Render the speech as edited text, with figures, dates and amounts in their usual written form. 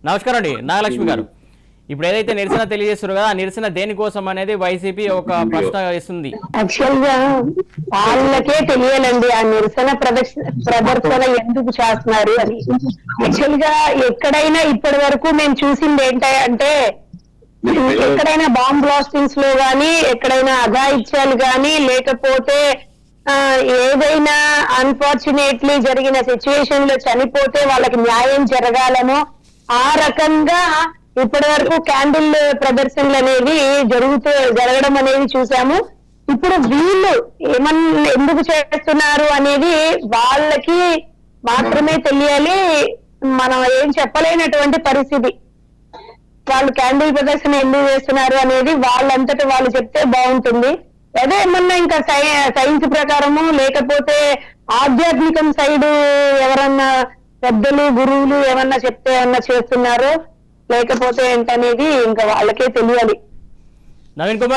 నమస్కారం అండి నాగలక్ష్మి గారు. ఇప్పుడు ఏదైతే నిరసన తెలియజేస్తారు కదా, ఆ నిరసన దేనికోసం అనేది వైసీపీ ఒక ప్రశ్న వేస్తుంది. యాక్చువల్ గా వాళ్ళకే తెలియాలండి ఆ నిరసన ప్రదర్శన ఎందుకు చేస్తున్నారు అని. యాక్చువల్ గా ఎక్కడైనా ఇప్పటి వరకు మేము చూసింది ఏంటంటే, ఎక్కడైనా బాంబ్ బ్లాస్టింగ్స్ లో గానీ, ఎక్కడైనా అఘాయిత్యాలు గానీ, లేకపోతే ఏదైనా అన్ఫార్చునేట్లీ జరిగిన సిచ్యువేషన్ లో చనిపోతే వాళ్ళకి న్యాయం జరగాలనో ఆ రకంగా ఇప్పటి వరకు క్యాండిల్ ప్రదర్శనలు అనేవి జరగడం అనేది చూసాము. ఇప్పుడు వీళ్ళు ఎందుకు చేస్తున్నారు అనేది వాళ్ళకి మాత్రమే తెలియాలి. మనం ఏం చెప్పలేనటువంటి పరిస్థితి. వాళ్ళు క్యాండిల్ ప్రదర్శన ఎందుకు చేస్తున్నారు అనేది వాళ్ళంతటా వాళ్ళు చెప్తే బాగుంటుంది. అదే ఏమన్నా ఇంకా సైన్స్ ప్రకారము లేకపోతే ఆధ్యాత్మికం సైడ్ ఎవరన్నా పెద్దలు గురువులు ఏమన్నా చెప్తే ఏమన్నా చేస్తున్నారో లేకపోతే ఏంటనేది ఇంకా వాళ్ళకే తెలియాలి. నవీన్ కుమార్